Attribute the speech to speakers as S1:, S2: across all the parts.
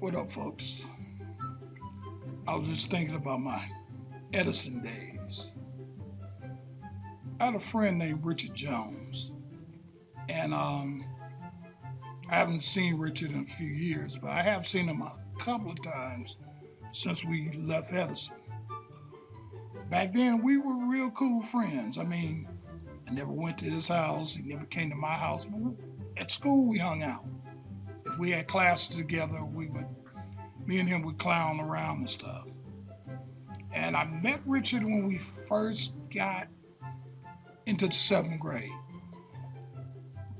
S1: What up, folks? I was just thinking about my Edison days. I had a friend named Richard Jones, and I haven't seen Richard in a few years, but I have seen him a couple of times since we left Edison. Back then, we were real cool friends. I mean, I never went to his house. He never came to my house. But at school, we hung out. If we had classes together, me and him would clown around and stuff. And I met Richard when we first got into the 7th grade.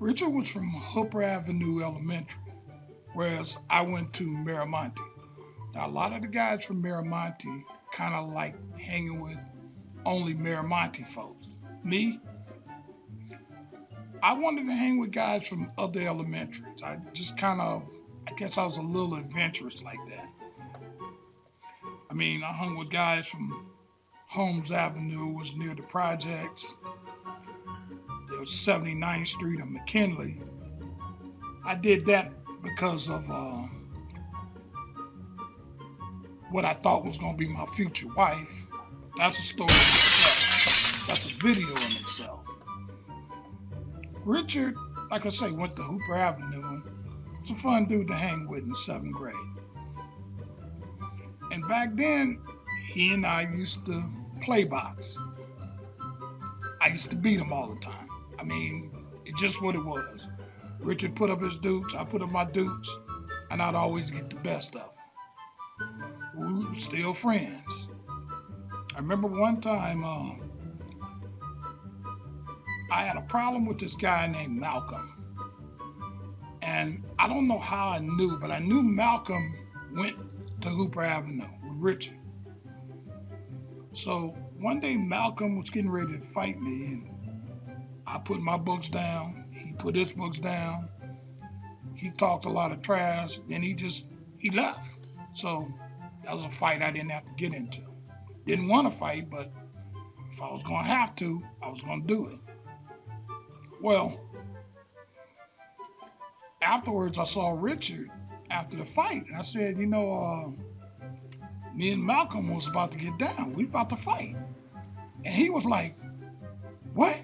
S1: Richard was from Hooper Avenue Elementary, whereas I went to Miramonte. Now, a lot of the guys from Miramonte kind of like hanging with only Miramonte folks. Me, I wanted to hang with guys from other elementaries. I guess I was a little adventurous like that. I mean, I hung with guys from Holmes Avenue, was near the projects. There was 79th Street and McKinley. I did that because of what I thought was going to be my future wife. That's a story in itself. That's a video in itself. Richard, like I say, went to Hooper Avenue and was a fun dude to hang with in 7th grade. And back then, he and I used to play box. I used to beat him all the time. I mean, it's just what it was. Richard put up his dukes, I put up my dukes, and I'd always get the best of him. We were still friends. I remember one time, I had a problem with this guy named Malcolm. And I don't know how I knew, but I knew Malcolm went to Hooper Avenue with Richard. So one day Malcolm was getting ready to fight me, and I put my books down, he put his books down, he talked a lot of trash, then he left. So that was a fight I didn't have to get into. Didn't want to fight, but if I was going to have to, I was going to do it. Well, afterwards I saw Richard after the fight, and I said, me and Malcolm was about to get down. We about to fight. And he was like, what?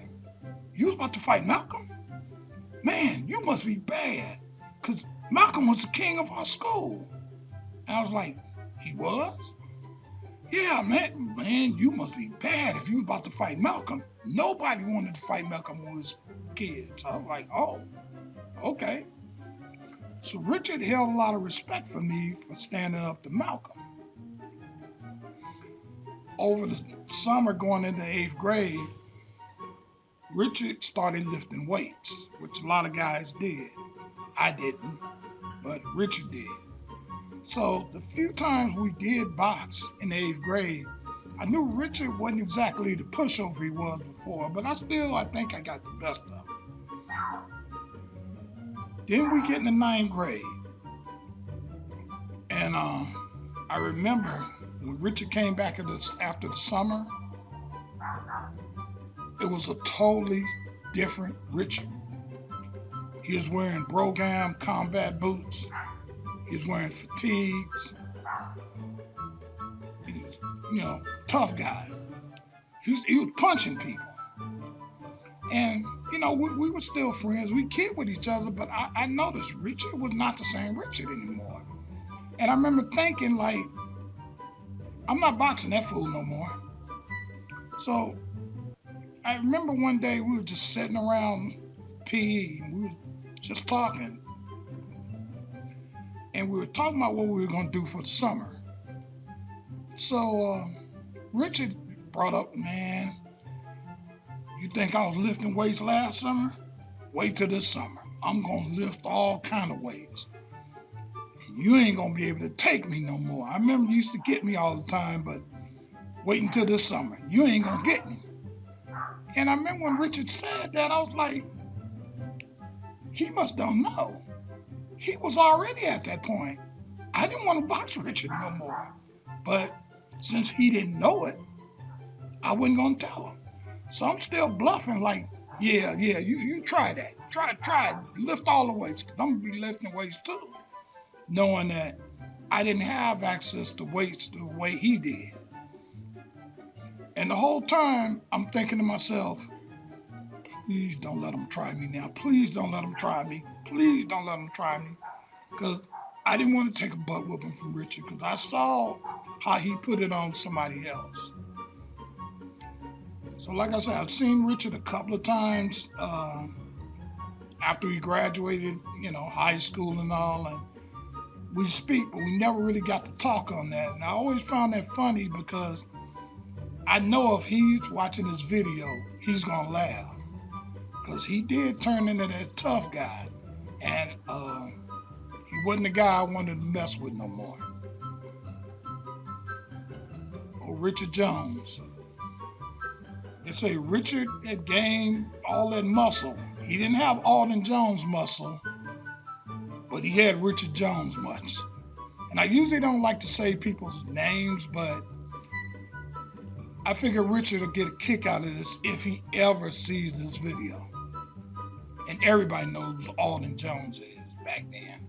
S1: You was about to fight Malcolm? Man, you must be bad, because Malcolm was the king of our school. And I was like, he was? Yeah, man, you must be bad if you was about to fight Malcolm. Nobody wanted to fight Malcolm when we was kids. I was like, oh, okay. So Richard held a lot of respect for me for standing up to Malcolm. Over the summer going into 8th grade, Richard started lifting weights, which a lot of guys did. I didn't, but Richard did. So the few times we did box in the 8th grade, I knew Richard wasn't exactly the pushover he was before, but I think I got the best of him. Then we get in the 9th grade. And I remember when Richard came back after the summer, it was a totally different Richard. He was wearing Brougham combat boots. He was wearing fatigues. He was, tough guy. He was punching people. And, we were still friends. We kid with each other, but I noticed Richard was not the same Richard anymore. And I remember thinking, like, I'm not boxing that fool no more. So I remember one day we were just sitting around PE, and we were just talking. And we were talking about what we were going to do for the summer. So Richard brought up, man, you think I was lifting weights last summer? Wait till this summer. I'm going to lift all kind of weights. And you ain't going to be able to take me no more. I remember you used to get me all the time, but wait until this summer. You ain't going to get me. And I remember when Richard said that, I was like, he must don't know. He was already at that point. I didn't want to box Richard no more. But since he didn't know it, I wasn't going to tell him. So I'm still bluffing like, yeah, you try that. Try it. Lift all the weights, because I'm going to be lifting weights too. Knowing that I didn't have access to weights the way he did. And the whole time I'm thinking to myself, please don't let him try me now. Please don't let him try me. Please don't let him try me. Because I didn't want to take a butt whooping from Richard because I saw how he put it on somebody else. So like I said, I've seen Richard a couple of times after he graduated, high school and all, and we speak, but we never really got to talk on that. And I always found that funny because I know if he's watching this video, he's gonna laugh because he did turn into that tough guy, and he wasn't the guy I wanted to mess with no more. Oh, Richard Jones. They say Richard had gained all that muscle. He didn't have Alden Jones muscle, but he had Richard Jones much. And I usually don't like to say people's names, but I figure Richard will get a kick out of this if he ever sees this video. And everybody knows who Alden Jones is back then.